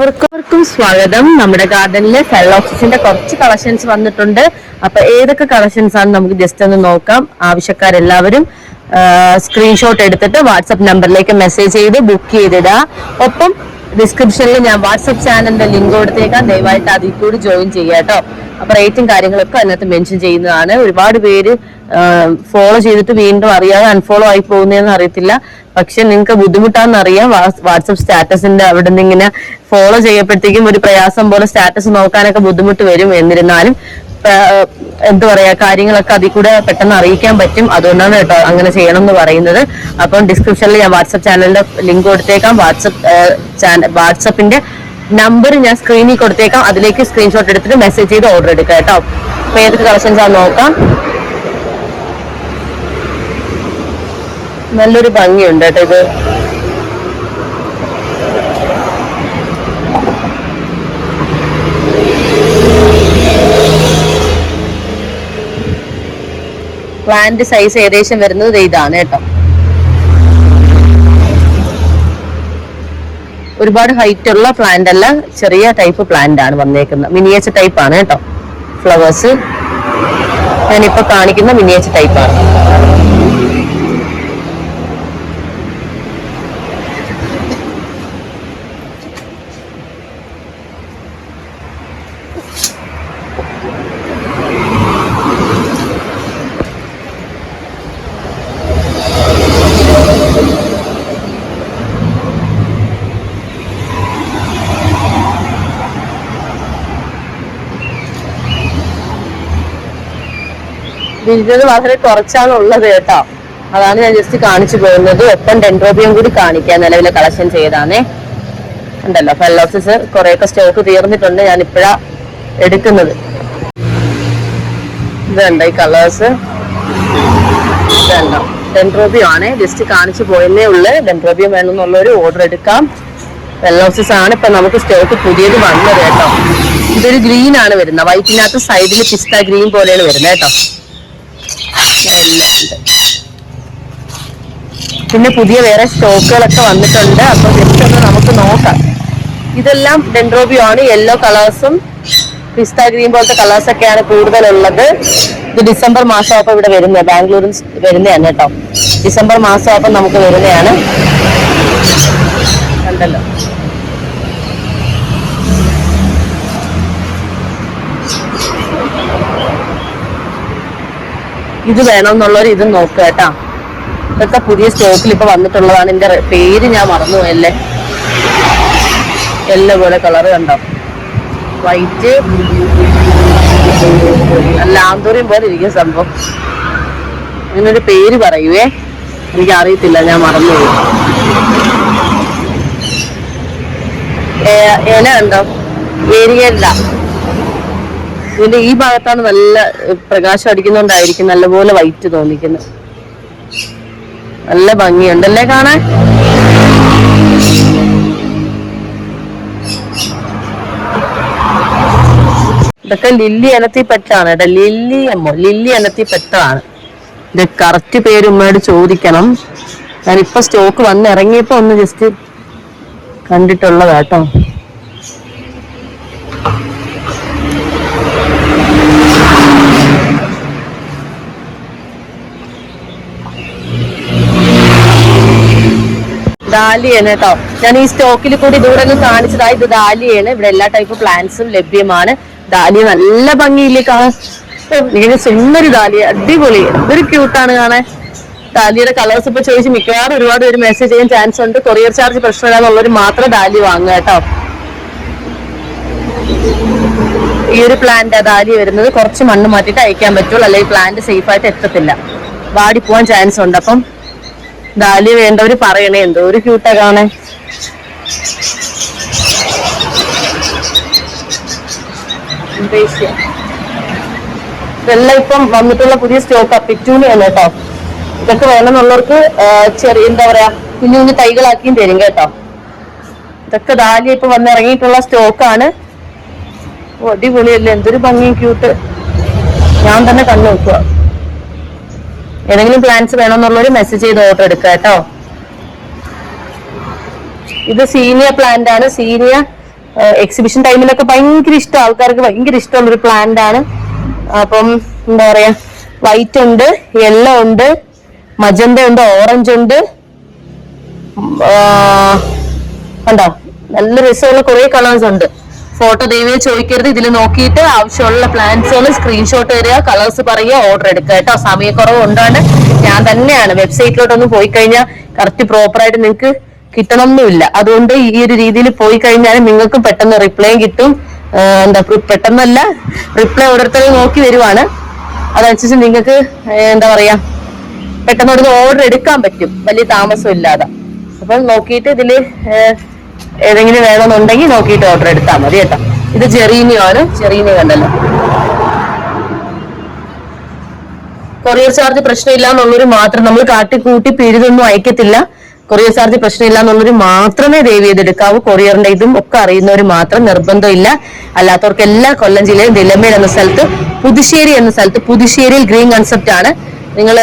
എല്ലാവർക്കും സ്വാഗതം. നമ്മുടെ ഗാർഡനിലെ ഫെലോക്സിന്റെ കുറച്ച് കളക്ഷൻസ് വന്നിട്ടുണ്ട്. അപ്പൊ ഏതൊക്കെ കളക്ഷൻസ് ആണ് നമുക്ക് ജസ്റ്റ് ഒന്ന് നോക്കാം. ആവശ്യക്കാരെല്ലാവരും സ്ക്രീൻഷോട്ട് എടുത്തിട്ട് വാട്സ്ആപ്പ് നമ്പറിലേക്ക് മെസ്സേജ് ചെയ്ത് ബുക്ക് ചെയ്തിടുക. ഒപ്പം ഡിസ്ക്രിപ്ഷനിൽ ഞാൻ വാട്സ്ആപ്പ് ചാനലിന്റെ ലിങ്ക് കൊടുത്തേക്കാം. ദയവായിട്ട് അതിൽ കൂടി ജോയിൻ ചെയ്യുക കേട്ടോ. അപ്പൊ റേറ്റും കാര്യങ്ങളൊക്കെ അതിനകത്ത് മെൻഷൻ ചെയ്യുന്നതാണ്. ഒരുപാട് പേര് ഫോളോ ചെയ്തിട്ട് വീണ്ടും അറിയാതെ അൺഫോളോ ആയി പോകുന്നതെന്ന് അറിയത്തില്ല. പക്ഷെ നിങ്ങൾക്ക് ബുദ്ധിമുട്ടാന്ന് അറിയാം. വാട്സപ്പ് സ്റ്റാറ്റസിന്റെ അവിടെ നിന്ന് ഇങ്ങനെ ഫോളോ ചെയ്യപ്പോഴത്തേക്കും ഒരു പ്രയാസം പോലെ സ്റ്റാറ്റസ് നോക്കാനൊക്കെ ബുദ്ധിമുട്ട് വരും. എന്നിരുന്നാലും എന്താ പറയാ, കാര്യങ്ങളൊക്കെ അതിൽ കൂടെ പെട്ടെന്ന് അറിയിക്കാൻ പറ്റും. അതുകൊണ്ടാണ് കേട്ടോ അങ്ങനെ ചെയ്യണം എന്ന് പറയുന്നത്. അപ്പം ഡിസ്ക്രിപ്ഷനിൽ ഞാൻ വാട്സപ്പ് ചാനലിന്റെ ലിങ്ക് കൊടുത്തേക്കാം. വാട്സപ്പിന്റെ നമ്പർ ഞാൻ സ്ക്രീനിൽ കൊടുത്തേക്കാം. അതിലേക്ക് സ്ക്രീൻഷോട്ട് എടുത്തിട്ട് മെസ്സേജ് ചെയ്ത് ഓർഡർ എടുക്കുക കേട്ടോ. അപ്പൊ ഏതൊക്കെ കളക്ഷൻസ് ആണ് നോക്കാം. നല്ലൊരു ഭംഗിയുണ്ട് കേട്ടോ ഇത്. പ്ലാന്റ് സൈസ് ഏകദേശം വരുന്നത് ഇതാണ് കേട്ടോ. ഒരുപാട് ഹൈറ്റ് ഉള്ള പ്ലാന്റ് അല്ല, ചെറിയ ടൈപ്പ് പ്ലാന്റ് ആണ് വന്നേക്കുന്നത്. മിനിയേച്ചർ ടൈപ്പ് ആണ് കേട്ടോ. ഫ്ലവേഴ്സ് ഞാനിപ്പോ കാണിക്കുന്ന മിനിയേച്ചർ ടൈപ്പ് ആണ്. ഇതിന് വളരെ കുറച്ചാണ് ഉള്ളത് കേട്ടോ. അതാണ് ഞാൻ ജസ്റ്റ് കാണിച്ചു പോകുന്നത്. ഒപ്പം ഡെൻഡ്രോബിയം കൂടി കാണിക്കാൻ നിലവിലെ കളക്ഷൻ ചെയ്താണേ. ഉണ്ടല്ലോ ഫെലോസിസ് കുറെയൊക്കെ സ്റ്റോക്ക് തീർന്നിട്ടുണ്ട്. ഞാൻ ഇപ്പഴാ എടുക്കുന്നത്. ഇതുണ്ട് ഈ കളേഴ്സ്. ഇതുണ്ടോ ഡെൻഡ്രോബിയം ആണ്. ജസ്റ്റ് കാണിച്ചു പോയെന്നേ ഉള്ളു. ഡെൻഡ്രോബിയം വേണമെന്നുള്ളൊരു ഓർഡർ എടുക്കാം. ഫെലോസിസ് ആണ് ഇപ്പൊ നമുക്ക് സ്റ്റോക്ക് പുതിയത് വന്നത് കേട്ടോ. ഇതൊരു ഗ്രീൻ ആണ് വരുന്നത്. വൈറ്റിനകത്ത് സൈഡിൽ പിസ്ത ഗ്രീൻ പോലെയാണ് വരുന്നത് കേട്ടോ. പിന്നെ പുതിയ വേറെ സ്റ്റോക്കുകളൊക്കെ വന്നിട്ടുണ്ട്. അപ്പൊ ജസ്റ്റ് ഒന്ന് നമുക്ക് നോക്കാം. ഇതെല്ലാം ഡെൻഡ്രോബിയോ ആണ്. യെല്ലോ കളേഴ്സും പിസ്ത ഗ്രീൻ പോലത്തെ കളേഴ്സ് ഒക്കെയാണ് കൂടുതലുള്ളത്. ഇത് ഡിസംബർ മാസമാകുമ്പോൾ ഇവിടെ വരുന്നത്, ബാംഗ്ലൂരിൽ വരുന്നതാണ് കേട്ടോ. ഡിസംബർ മാസമാകുമ്പോൾ നമുക്ക് വരുന്നതാണ്. കണ്ടല്ലോ. ഇത് വേണമെന്നുള്ളവർ ഇത് നോക്കുക കേട്ടാ. ഇതൊക്കെ പുതിയ സ്റ്റോക്കിൽ ഇപ്പൊ വന്നിട്ടുള്ളതാണ്. എന്റെ പേര് ഞാൻ മറന്നുപോയല്ലേ. യെല്ലോ പോലെ കളർ കണ്ടോ. വൈറ്റ് നല്ല ആന്തൂര്യം പോലെ ഇരിക്കുന്ന സംഭവം. അങ്ങനൊരു പേര് പറയുവേ, എനിക്ക് അറിയത്തില്ല, ഞാൻ മറന്നുപോയി. ഇല കണ്ടോ, ഏരിയല്ല. ഇതിന്റെ ഈ ഭാഗത്താണ് നല്ല പ്രകാശം അടിക്കുന്നോണ്ടായിരിക്കും നല്ലപോലെ വൈറ്റ് തോന്നിക്കുന്നത്. നല്ല ഭംഗിയുണ്ടല്ലേ കാണാൻ. ഇതൊക്കെ ലില്ലി ഇനത്തിൽ പെട്ടാണ് കേട്ടോ. ലില്ലി ഇനത്തിൽ പെട്ടതാണ്. ഇത് കറക്റ്റ് പേര് ഉമ്മയോട് ചോദിക്കണം. ഞാനിപ്പോ സ്റ്റോക്ക് വന്നിറങ്ങിയപ്പോ ഒന്ന് ജസ്റ്റ് കണ്ടിട്ടുള്ളതാട്ടോ. ഡാലിയാണ് കേട്ടോ. ഞാൻ ഈ സ്റ്റോക്കിൽ കൂടി ദൂരെ കാണിച്ചതായി. ഇത് ഡാലിയാണ്. ഇവിടെ എല്ലാ ടൈപ്പ് പ്ലാന്റ്സും ലഭ്യമാണ്. ഡാലിയ നല്ല ഭംഗിയില്ലേ കാണാൻ. ഇങ്ങനെ സുന്ദരി ഡാലിയ, അടിപൊളി. ഇതൊരു ക്യൂട്ടാണ് കാണാൻ. ഡാലിയുടെ കളേഴ്സ് ഇപ്പൊ ചോദിച്ച് മിക്കവാറും ഒരുപാട് പേര് മെസ്സേജ് ചെയ്യാൻ ചാൻസ് ഉണ്ട്. കൊറിയർ ചാർജ് പ്രശ്നമില്ലാന്നുള്ളവർ മാത്രം ഡാലി വാങ്ങുക കേട്ടോ. ഈ ഒരു പ്ലാന്റ് ഡാലി വരുന്നത് കുറച്ച് മണ്ണ് മാറ്റിയിട്ട് അയക്കാൻ പറ്റുള്ളൂ, അല്ലെങ്കിൽ പ്ലാന്റ് സേഫ് ആയിട്ട് എത്തത്തില്ല, വാടി പോവാൻ ചാൻസ് ഉണ്ട്. അപ്പം ഡാലി വേണ്ടവര് പറയണേ. എന്തോ ഒരു ക്യൂട്ടാ കാണാൻ. ഇതെല്ലാം ഇപ്പം വന്നിട്ടുള്ള പുതിയ സ്റ്റോക്കാ. പിറ്റൂണിയാണ് കേട്ടോ. ഇതൊക്കെ വേണമെന്നുള്ളവർക്ക് ചെറിയ എന്താ പറയാ കുഞ്ഞു കുഞ്ഞു തൈകളാക്കിയും തരും കേട്ടോ. ഇതൊക്കെ ഡാലി ഇപ്പൊ വന്നിറങ്ങിയിട്ടുള്ള സ്റ്റോക്കാണ്. അടിപൊളിയല്ലേ, എന്തൊരു ഭംഗി, ക്യൂട്ട്. ഞാൻ തന്നെ കണ്ണു നോക്കുക. ഏതെങ്കിലും പ്ലാന്റ്സ് വേണമെന്നുള്ളവർ മെസ്സേജ് ചെയ്ത് ഓർഡർ എടുക്കുക കേട്ടോ. ഇത് സീനിയർ പ്ലാന്റ് ആണ്. സീനിയർ എക്സിബിഷൻ ടൈമിലൊക്കെ ഭയങ്കര ഇഷ്ടം, ആൾക്കാർക്ക് ഭയങ്കര ഇഷ്ടമുള്ള ഒരു പ്ലാന്റ് ആണ്. അപ്പം എന്താ പറയാ, വൈറ്റ് ഉണ്ട്, യെല്ലോ ഉണ്ട്, മജന്ത ഉണ്ട്, ഓറഞ്ച് ഉണ്ട്. കണ്ടോ, നല്ല രസമുള്ള കുറെ കളേഴ്സ് ഉണ്ട്. ഫോട്ടോ ദയവേ ചോദിക്കരുത്, ഇതിൽ നോക്കിയിട്ട് ആവശ്യമുള്ള പ്ലാന്റ്സുകൾ സ്ക്രീൻഷോട്ട് തരിക, കളേഴ്സ് പറയുക, ഓർഡർ എടുക്കുക കേട്ടോ. സമയക്കുറവ് കൊണ്ടാണ്, ഞാൻ തന്നെയാണ് വെബ്സൈറ്റിലോട്ടൊന്ന് പോയി കഴിഞ്ഞാൽ കറക്റ്റ് പ്രോപ്പറായിട്ട് നിങ്ങൾക്ക് കിട്ടണമെന്നില്ല. അതുകൊണ്ട് ഈ ഒരു രീതിയിൽ പോയി കഴിഞ്ഞാൽ നിങ്ങൾക്ക് പെട്ടെന്ന് റിപ്ലൈ കിട്ടും. എന്താ പെട്ടെന്നല്ല, റിപ്ലൈ ഓരോരുത്തരും നോക്കി വരുവാണ്. അതനുസരിച്ച് നിങ്ങൾക്ക് എന്താ പറയാ പെട്ടെന്ന് ഒരു ഓർഡർ എടുക്കാൻ പറ്റും, വലിയ താമസം ഇല്ലാതെ. അപ്പം നോക്കിയിട്ട് ഇതില് ഏതെങ്കിലും വേണമെന്നുണ്ടെങ്കിൽ നോക്കിയിട്ട് ഓർഡർ എടുത്താൽ മതി കേട്ടോ. ഇത് ജെറീനിയോ ആണ്, ജെറീനിയോ കണ്ടല്ലോ. കൊറിയർ ചാർജ് പ്രശ്നമില്ല എന്നുള്ളൊരു മാത്രം, നമ്മൾ കാട്ടിക്കൂട്ടി പിരിതൊന്നും അയക്കത്തില്ല. കൊറിയർ ചാർജ് പ്രശ്നമില്ല എന്നുള്ളൊരു മാത്രമേ ദയവ് ചെയ്തെടുക്കാവൂ. കൊറിയറിന്റെ ഇതും ഒക്കെ അറിയുന്നവർ മാത്രം, നിർബന്ധമില്ല. അല്ലാത്തവർക്കെല്ലാം കൊല്ലം ജില്ലയിൽ നിലമേൽ എന്ന സ്ഥലത്ത്, പുതുശ്ശേരി എന്ന സ്ഥലത്ത്, പുതുശ്ശേരിയിൽ ഗ്രീൻ കൺസെപ്റ്റ് ആണ്. നിങ്ങൾ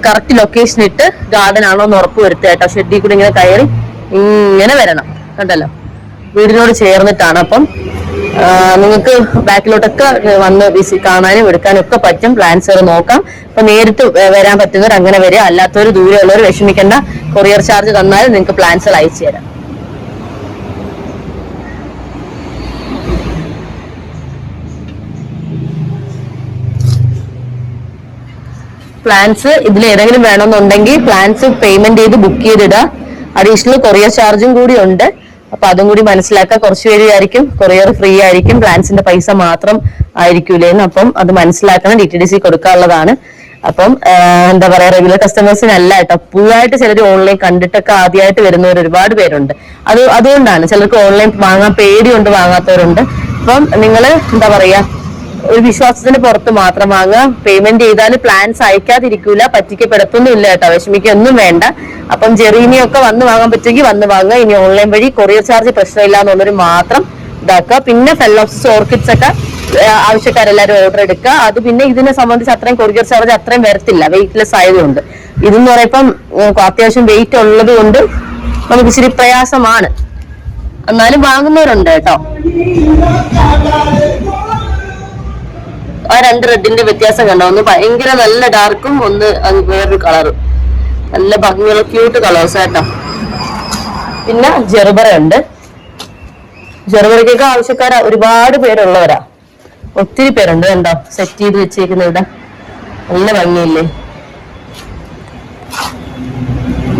കറക്റ്റ് ലൊക്കേഷൻ ഇട്ട് ഗാർഡൻ ആണോ എന്ന് ഉറപ്പ് വരുത്തുക കേട്ടോ. ഷെഡിൽ കൂടി ഇങ്ങനെ കയറി ഇങ്ങനെ വരണം, കണ്ടല്ലോ, വീടിനോട് ചേർന്നിട്ടാണ്. അപ്പം നിങ്ങൾക്ക് ബാക്കിലോട്ടൊക്കെ വന്ന് കാണാനും എടുക്കാനും ഒക്കെ പറ്റും. പ്ലാൻസുകൾ നോക്കാം. അപ്പൊ നേരിട്ട് വരാൻ പറ്റുന്നവർ അങ്ങനെ വരിക, അല്ലാത്തവർ ദൂരെയുള്ളവർ വിഷമിക്കേണ്ട. കൊറിയർ ചാർജ് തന്നാൽ നിങ്ങൾക്ക് പ്ലാൻസുകൾ അയച്ചു തരാം. പ്ലാൻസ് ഇതിൽ ഏതെങ്കിലും വേണമെന്നുണ്ടെങ്കിൽ പ്ലാൻസ് പേയ്മെന്റ് ചെയ്ത് ബുക്ക് ചെയ്തിടുക. അഡീഷണൽ കൊറിയർ ചാർജും കൂടി ഉണ്ട്. അപ്പൊ അതും കൂടി മനസ്സിലാക്കുക. കുറച്ച് പേര് ആയിരിക്കും കൊറിയർ ഫ്രീ ആയിരിക്കും, പ്ലാൻസിന്റെ പൈസ മാത്രം ആയിരിക്കൂലേന്ന്. അപ്പം അത് മനസ്സിലാക്കണം. DTDC കൊടുക്കാനുള്ളതാണ്. അപ്പം എന്താ പറയാ, റെഗുലർ കസ്റ്റമേഴ്സിനല്ല കേട്ടോ. പുതുതായിട്ട് ചിലർ ഓൺലൈൻ കണ്ടിട്ടൊക്കെ ആദ്യമായിട്ട് വരുന്നവർ ഒരുപാട് പേരുണ്ട്. അതുകൊണ്ടാണ് ചിലർക്ക് ഓൺലൈൻ വാങ്ങാൻ പേടിയുണ്ട്, വാങ്ങാത്തവരുണ്ട്. അപ്പം നിങ്ങൾ എന്താ പറയാ, ഒരു വിശ്വാസത്തിന് പുറത്ത് മാത്രം വാങ്ങുക. പേയ്മെന്റ് ചെയ്താൽ പ്ലാൻസ് അയക്കാതിരിക്കൂല, പറ്റിക്കപ്പെടത്തൊന്നും ഇല്ല കേട്ടോ. വിഷമിക്കൊന്നും വേണ്ട. അപ്പം ജെറീനിയൊക്കെ വന്ന് വാങ്ങാൻ പറ്റുമെങ്കിൽ വന്ന് വാങ്ങുക. ഇനി ഓൺലൈൻ വഴി കൊറിയർ ചാർജ് പ്രശ്നമില്ല എന്നുള്ളൊരു മാത്രം ഇതാക്കുക. പിന്നെ ഫെലോപ്സിസ് ഓർക്കിഡ്സ് ഒക്കെ ആവശ്യക്കാരെല്ലാവരും ഓർഡർ എടുക്കുക. അത് പിന്നെ ഇതിനെ സംബന്ധിച്ച് അത്രയും കൊറിയർ ചാർജ് അത്രയും വരത്തില്ല, വെയിറ്റ്ലെസ് ആയതുകൊണ്ട്. ഇതെന്ന് പറയുമ്പം അത്യാവശ്യം വെയിറ്റ് ഉള്ളത് കൊണ്ട് നമുക്ക് ഇച്ചിരി പ്രയാസമാണ്. എന്നാലും വാങ്ങുന്നവരുണ്ട് കേട്ടോ. ആ രണ്ട് റെഡിന്റെ വ്യത്യാസം കണ്ടോ, ഒന്ന് ഭയങ്കര നല്ല ഡാർക്കും, ഒന്ന് വേറൊരു കളറും. നല്ല ഭംഗിയുള്ള ക്യൂട്ട് കളേഴ്സ് കേട്ടോ. പിന്നെ ജെർബറ ഉണ്ട്. ജെർബറയ്ക്കൊക്കെ ആവശ്യക്കാർ ഒരുപാട് പേരുള്ളവരാ, ഒത്തിരി പേരുണ്ട്. കണ്ടോ, സെറ്റ് ചെയ്ത് വെച്ചേക്കുന്ന ഇവിടെ നല്ല ഭംഗിയില്ലേ.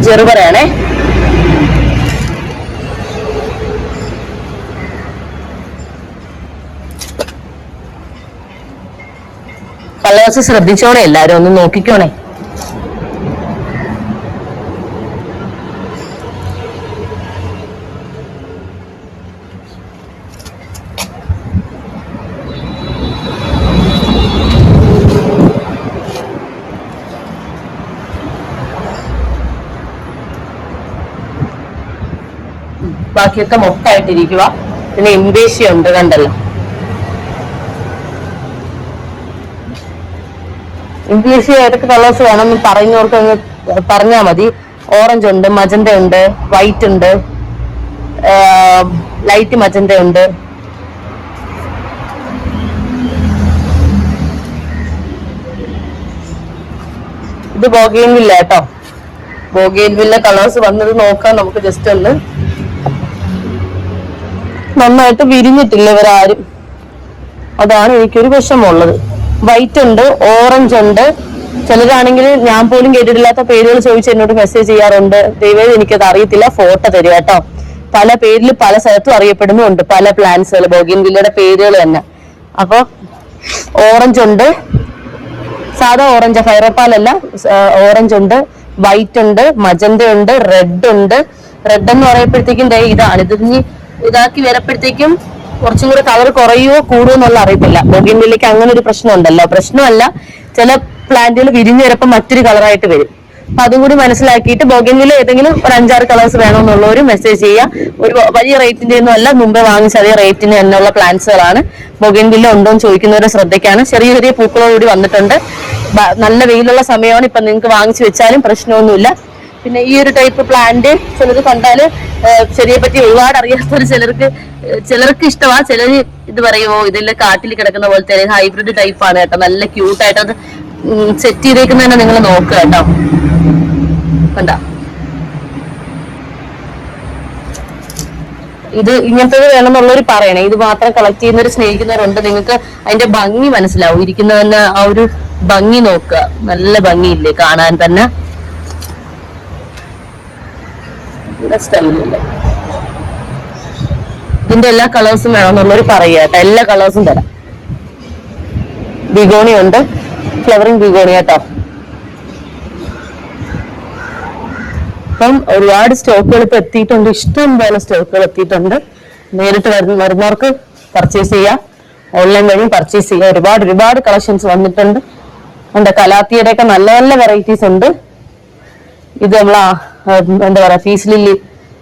ജെർബറയാണേ. കളേഴ്സ് ശ്രദ്ധിച്ചോണേ, എല്ലാരും ഒന്ന് നോക്കിക്കോണേ. ബാക്കിയൊക്കെ മൊത്തമായിട്ടിരിക്കുക. പിന്നെ ഇംബേഷ്യ ഉണ്ട്, കണ്ടല്ലോ. ഇംഗ്ലീഷ് ഏതൊക്കെ കളേഴ്സ് വേണമെന്ന് പറയുന്നവർക്ക് അങ്ങ് പറഞ്ഞാൽ മതി. ഓറഞ്ച് ഉണ്ട്, മജന്ത ഉണ്ട്, വൈറ്റ് ഉണ്ട്, ലൈറ്റ് മജന്ത ഉണ്ട്. ഇത് ബോഗെയിൻവില്ല കേട്ടോ. ബോഗെയിൻവില്ല കളേഴ്സ് വന്നത് നോക്കാം നമുക്ക്. ജസ്റ്റ് ഒന്ന് നന്നായിട്ട് വിരിഞ്ഞിട്ടില്ല ഇവരാരും, അതാണ് എനിക്കൊരു വിഷമമുള്ളത്. വൈറ്റ് ഉണ്ട്, ഓറഞ്ച് ഉണ്ട്. ചിലരാണെങ്കിൽ ഞാൻ പോലും കേട്ടിട്ടില്ലാത്ത പേരുകൾ ചോദിച്ച് എന്നോട് മെസ്സേജ് ചെയ്യാറുണ്ട്. ദയവേത് എനിക്കത് അറിയത്തില്ല, ഫോട്ടോ തരിക കേട്ടോ. പല പേരിൽ പല സ്ഥലത്തും അറിയപ്പെടുന്നുണ്ട് പല പ്ലാന്റ്സുകൾ, ബോഗെയിൻവില്ലയുടെ പേരുകൾ തന്നെ. അപ്പൊ ഓറഞ്ച് ഉണ്ട്, സാധാ ഓറഞ്ച്, ഫൈറോപ്പാലല്ല, ഓറഞ്ച് ഉണ്ട്, വൈറ്റ് ഉണ്ട്, മജന്ത ഉണ്ട്, റെഡ് ഉണ്ട്. റെഡ് എന്ന് പറയുമ്പോഴത്തേക്കും ഇതാണ്. ഇത് ഇതാക്കി വരപ്പോഴത്തേക്കും കുറച്ചും കൂടെ കളർ കുറയുമോ കൂടുമോ എന്നുള്ള അറിയത്തില്ല. ബോഗെയിൻവില്ലയ്ക്ക് അങ്ങനെ ഒരു പ്രശ്നം ഉണ്ടല്ലോ. പ്രശ്നമല്ല, ചില പ്ലാന്റുകൾ വിരിഞ്ഞു വരുമ്പോൾ മറ്റൊരു കളറായിട്ട് വരും. അപ്പൊ അതും കൂടി മനസ്സിലാക്കിയിട്ട് ബോഗെയിൻവില്ല ഏതെങ്കിലും ഒരു 5-6 കളേഴ്സ് വേണമെന്നുള്ളവർ മെസ്സേജ് ചെയ്യുക. ഒരു വലിയ റേറ്റിന്റെ ഒന്നും അല്ല, മുമ്പേ വാങ്ങിച്ച അതേ റേറ്റിന് തന്നെയുള്ള പ്ലാന്റ്സുകളാണ്. ബോഗെയിൻവില്ല ഉണ്ടോ എന്ന് ചോദിക്കുന്നവരെ ശ്രദ്ധിക്കാണ്. ചെറിയ ചെറിയ പൂക്കളോടുകൂടി വന്നിട്ടുണ്ട്. നല്ല വെയിലുള്ള സമയമാണ്. ഇപ്പൊ നിങ്ങൾക്ക് വാങ്ങിച്ചു വെച്ചാലും പ്രശ്നമൊന്നുമില്ല. പിന്നെ ഈ ഒരു ടൈപ്പ് പ്ലാന്റ് ചിലർ കണ്ടാല് ചെടിയെ പറ്റി ഒരുപാട് അറിയാത്തവർ ചിലർക്ക് ഇഷ്ടമാ. ചിലര് ഇത് പറയുമോ ഇതിലെ കാട്ടിൽ കിടക്കുന്ന പോലത്തെ ഹൈബ്രിഡ് ടൈപ്പ് ആണ് കേട്ടോ. നല്ല ക്യൂട്ടായിട്ട് അത് സെറ്റ് ചെയ്തേക്കുന്ന തന്നെ നിങ്ങൾ നോക്കുക കേട്ടോ. കണ്ട ഇത് ഇങ്ങനത്തത് വേണമെന്നുള്ളവർ പറയണേ. ഇത് മാത്രം കളക്ട് ചെയ്യുന്നവർ സ്നേഹിക്കുന്നവരുണ്ട്. നിങ്ങൾക്ക് അതിന്റെ ഭംഗി മനസ്സിലാവും. ഇരിക്കുന്നതന്നെ ആ ഒരു ഭംഗി നോക്കുക. നല്ല ഭംഗിയില്ലേ കാണാൻ തന്നെ. സ്റ്റൈലല്ലേ. ഇതിന്റെ എല്ലാ കളേഴ്സും വേണമെന്നുള്ളവർ പറയുക കേട്ടോ. എല്ലാ കളേഴ്സും തരാം. ബിഗോണി ഉണ്ട്, ഫ്ലവറിങ് ബിഗോണി കേട്ടോ. അപ്പം ഒരുപാട് സ്റ്റോക്കുകൾ ഇപ്പൊ എത്തിയിട്ടുണ്ട്. ഇഷ്ടം പോലെ സ്റ്റോക്കുകൾ എത്തിയിട്ടുണ്ട്. നേരിട്ട് വരുന്നവർക്ക് പർച്ചേസ് ചെയ്യാം, ഓൺലൈൻ വഴിയും പർച്ചേസ് ചെയ്യാം. ഒരുപാട് കളക്ഷൻസ് വന്നിട്ടുണ്ട്. ഉണ്ട് കലാത്തിയുടെ ഒക്കെ നല്ല നല്ല വെറൈറ്റീസ് ഉണ്ട്. ഇത് നമ്മളാ എന്താ പറയാ പീസ് ലില്ലി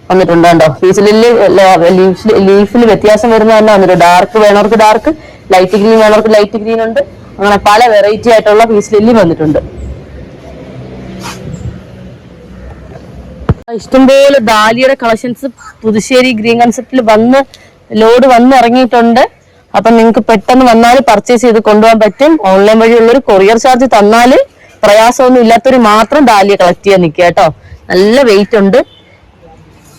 വന്നിട്ടുണ്ട് കേട്ടോ. പീസ് ലില്ലി ലീഫിൽ വ്യത്യാസം വരുന്ന തന്നെ വന്നിട്ടുണ്ട്. ഡാർക്ക് വേണവർക്ക് ഡാർക്ക്, ലൈറ്റ് ഗ്രീൻ വേണവർക്ക് ലൈറ്റ് ഗ്രീൻ ഉണ്ട്. അങ്ങനെ പല വെറൈറ്റി ആയിട്ടുള്ള പീസ് ലില്ലി വന്നിട്ടുണ്ട്. ഇഷ്ടംപോലെ ഡാലിയുടെ കളക്ഷൻസ് പുതുശ്ശേരി ഗ്രീൻ കൺസെപ്റ്റിൽ ലോഡ് വന്ന് ഇറങ്ങിയിട്ടുണ്ട്. അപ്പൊ നിങ്ങൾക്ക് പെട്ടെന്ന് വന്നാൽ പർച്ചേസ് ചെയ്ത് കൊണ്ടുപോകാൻ പറ്റും. ഓൺലൈൻ വഴിയുള്ളൊരു കൊറിയർ ചാർജ് തന്നാല് പ്രയാസമൊന്നും ഇല്ലാത്തവര് മാത്രം ഡാലിയ കളക്ട് ചെയ്യാൻ നിൽക്കുക കേട്ടോ. നല്ല വെയിറ്റ് ഉണ്ട്,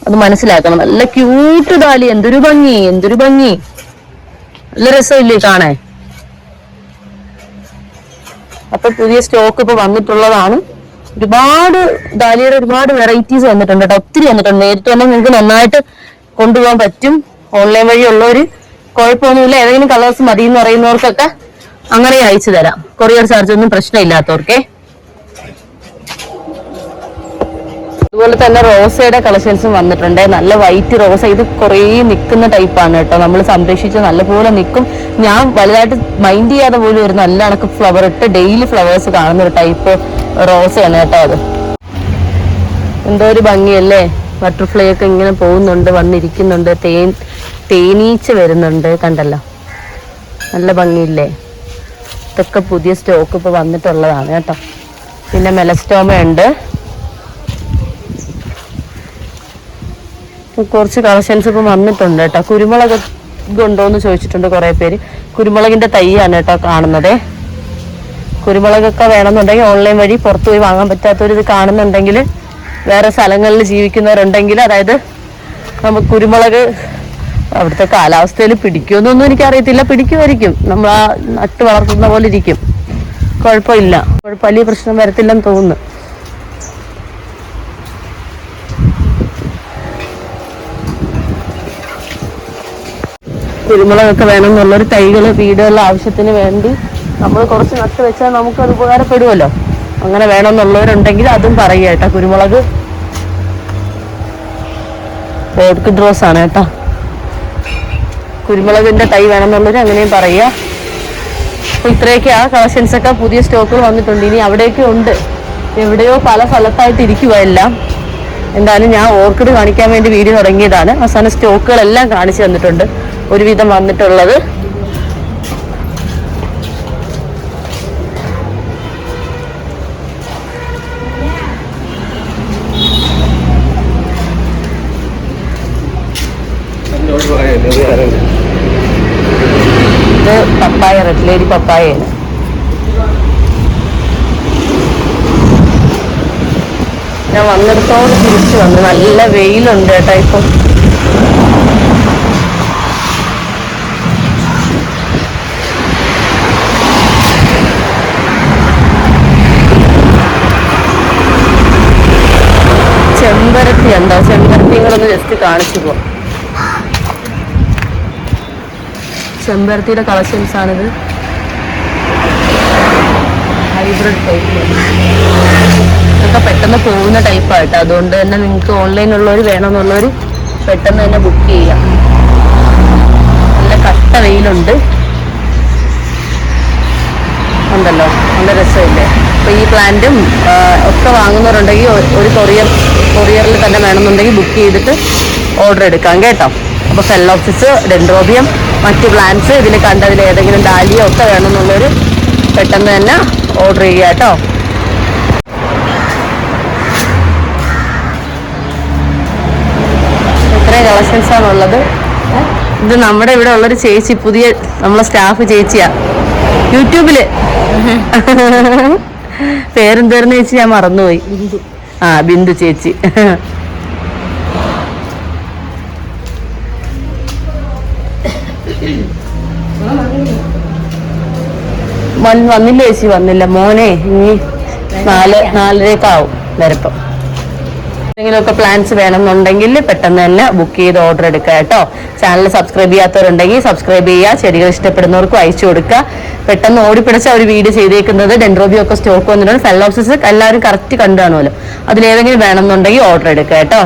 അത് മനസ്സിലാക്കണം. നല്ല ക്യൂട്ട് ഡാലിയ. എന്തൊരു ഭംഗി, നല്ല രസമില്ലേ കാണാൻ. അപ്പൊ പുതിയ സ്റ്റോക്ക് ഇപ്പൊ വന്നിട്ടുള്ളതാണ്. ഒരുപാട് ഡാലിയുടെ ഒരുപാട് വെറൈറ്റീസ് വന്നിട്ടുണ്ട് കേട്ടോ. ഒത്തിരി വന്നിട്ടുണ്ട്. നേരിട്ട് തന്നെ നിങ്ങൾക്ക് നന്നായിട്ട് കൊണ്ടുപോകാൻ പറ്റും. ഓൺലൈൻ വഴി ഉള്ളവര് കുഴപ്പമൊന്നുമില്ല. ഏതെങ്കിലും കളേഴ്സ് മതി എന്ന് പറയുന്നവർക്കൊക്കെ അങ്ങനെ അയച്ചു തരാം. കൊറിയർ ചാർജ് ഒന്നും പ്രശ്നമില്ലാത്തവർക്കേ. അതുപോലെ തന്നെ റോസയുടെ കളക്ഷൻസും വന്നിട്ടുണ്ട്. നല്ല വൈറ്റ് റോസ. ഇത് കുറേ നിൽക്കുന്ന ടൈപ്പാണ് കേട്ടോ. നമ്മൾ സംരക്ഷിച്ച് നല്ലപോലെ നിൽക്കും. ഞാൻ വലുതായിട്ട് മൈൻഡ് ചെയ്യാതെ പോലും ഒരു നല്ല കണക്ക് ഫ്ലവർ ഇട്ട് ഡെയിലി ഫ്ലവേഴ്സ് കാണുന്ന ഒരു ടൈപ്പ് റോസയാണ് കേട്ടോ. അത് എന്തോ ഒരു ഭംഗിയല്ലേ. ബട്ടർഫ്ലൈ ഒക്കെ ഇങ്ങനെ പോകുന്നുണ്ട്, വന്നിരിക്കുന്നുണ്ട്. തേനീച്ച വരുന്നുണ്ട്, കണ്ടല്ലോ. നല്ല ഭംഗിയില്ലേ. ഇതൊക്കെ പുതിയ സ്റ്റോക്ക് ഇപ്പൊ വന്നിട്ടുള്ളതാണ് കേട്ടോ. പിന്നെ മെലസ്റ്റോമ ഉണ്ട്. കുറച്ച് കളക്ഷൻസ് ഇപ്പൊ വന്നിട്ടുണ്ട് കേട്ടോ. കുരുമുളക് ഉണ്ടോന്ന് ചോദിച്ചിട്ടുണ്ട് കുറെ പേര്. കുരുമുളകിന്റെ തൈയാണ് കേട്ടോ കാണുന്നത്. കുരുമുളകൊക്കെ വേണമെന്നുണ്ടെങ്കിൽ ഓൺലൈൻ വഴി പുറത്തു പോയി വാങ്ങാൻ പറ്റാത്തവർ ഇത് കാണുന്നുണ്ടെങ്കിൽ, വേറെ സ്ഥലങ്ങളിൽ ജീവിക്കുന്നവരുണ്ടെങ്കിൽ, അതായത് നമുക്ക് കുരുമുളക് അവിടുത്തെ കാലാവസ്ഥയിൽ പിടിക്കുമെന്നൊന്നും എനിക്കറിയത്തില്ല. പിടിക്കുമായിരിക്കും. നമ്മൾ ആ നട്ട് വളർത്തുന്ന പോലെ ഇരിക്കും. കുഴപ്പമില്ല, വലിയ പ്രശ്നം വരത്തില്ലെന്ന് തോന്നുന്നു. കുരുമുളകൊക്കെ വേണമെന്നുള്ളൊരു തൈകള് വീടുകളിലെ ആവശ്യത്തിന് വേണ്ടി നമ്മൾ കുറച്ച് നട്ട് വെച്ചാൽ നമുക്കത് ഉപകാരപ്പെടുമല്ലോ. അങ്ങനെ വേണമെന്നുള്ളവരുണ്ടെങ്കിൽ അതും പറയുക കേട്ടോ. കുരുമുളക് ഓർക്കിഡ് റോസ് ആണ് കേട്ടോ. കുരുമുളകിന്റെ തൈ വേണമെന്നുള്ളവർ അങ്ങനെയും പറയുക. അപ്പൊ ഇത്രയൊക്കെ ആ കളക്ഷൻസ് ഒക്കെ പുതിയ സ്റ്റോക്കുകൾ വന്നിട്ടുണ്ട്. ഇനി അവിടെയൊക്കെ ഉണ്ട്, എവിടെയോ പല സ്ഥലത്തായിട്ട് ഇരിക്കുക എല്ലാം. എന്തായാലും ഞാൻ ഓർക്കിഡ് കാണിക്കാൻ വേണ്ടി വീഡിയോ തുടങ്ങിയതാണ്. അവസാന സ്റ്റോക്കുകളെല്ലാം കാണിച്ചു തന്നിട്ടുണ്ട് ഒരുവിധം വന്നിട്ടുള്ളത്. ഇത് പപ്പായ, റെഡ് ലേഡി പപ്പായയാണ്. ഞാൻ വന്നിടത്തോട് തിരിച്ചു വന്നു. നല്ല വെയിലുണ്ട് കേട്ടോ ഇപ്പം. ചെമ്പരത്തി ഉണ്ടോ? ചെമ്പരത്തികളൊന്ന് ജസ്റ്റ് കാണിച്ചു പോവാം. ചെമ്പരത്തിയുടെ കളക്ഷൻസ് ആണിത്. ഹൈബ്രിഡ് ടൈപ്പ് ഇതൊക്കെ പെട്ടെന്ന് പോകുന്ന ടൈപ്പായിട്ട്. അതുകൊണ്ട് തന്നെ നിങ്ങൾക്ക് ഓൺലൈനുള്ളവർ വേണമെന്നുള്ളവർ പെട്ടെന്ന് തന്നെ ബുക്ക് ചെയ്യാം. നല്ല കട്ട വെയിലുണ്ട് ഉണ്ടല്ലോ, നല്ല രസമില്ലേ. അപ്പോൾ ഈ പ്ലാന്റും ഒക്കെ വാങ്ങുന്നവരുണ്ടെങ്കിൽ ഒരു കൊറിയറിൽ തന്നെ വേണമെന്നുണ്ടെങ്കിൽ ബുക്ക് ചെയ്തിട്ട് ഓർഡർ എടുക്കാം കേട്ടോ. അപ്പോൾ ഫെലോപ്സിസ്, ഡെൻഡ്രോബിയം, മറ്റ് പ്ലാന്റ്സ് ഇതിൽ കണ്ടതിൽ ഏതെങ്കിലും ഡാലിയ ഒക്കെ വേണമെന്നുള്ളവർ പെട്ടെന്ന് തന്നെ ഓർഡർ ചെയ്യുക കേട്ടോ. ഇത്രയും കളക്ഷൻസ് ആണുള്ളത്. ഇത് നമ്മുടെ ഇവിടെ ഉള്ളൊരു ചേച്ചി, പുതിയ നമ്മളെ സ്റ്റാഫ് ചേച്ചിയാ, യൂട്യൂബില്. പേരെന്തേർന്ന് ചേച്ചി ഞാൻ മറന്നുപോയി. ബിന്ദു ചേച്ചി. വന്നില്ല ചേച്ചി, വന്നില്ല മോനെ. ഇനി 4:30 വരപ്പം. എന്തെങ്കിലുമൊക്കെ പ്ലാൻസ് വേണമെന്നുണ്ടെങ്കിൽ പെട്ടെന്ന് തന്നെ ബുക്ക് ചെയ്ത് ഓർഡർ എടുക്കുക കേട്ടോ. ചാനൽ സബ്സ്ക്രൈബ് ചെയ്യാത്തവരുണ്ടെങ്കിൽ സബ്സ്ക്രൈബ് ചെയ്യുക. ചെടികൾ ഇഷ്ടപ്പെടുന്നവർക്കും അയച്ചു കൊടുക്കുക. പെട്ടെന്ന് ഓടിപ്പിടിച്ച ഒരു വീഡിയോ ചെയ്തേക്കുന്നത്. ഡെൻഡ്രോബിയം ഒക്കെ സ്റ്റോക്ക് വന്നിട്ടുണ്ട്. ഫെലോപ്സിസ് എല്ലാവരും കറക്റ്റ് കണ്ടു കാണുമല്ലോ. അതിലേതെങ്കിലും വേണമെന്നുണ്ടെങ്കിൽ ഓർഡർ എടുക്കുക കേട്ടോ.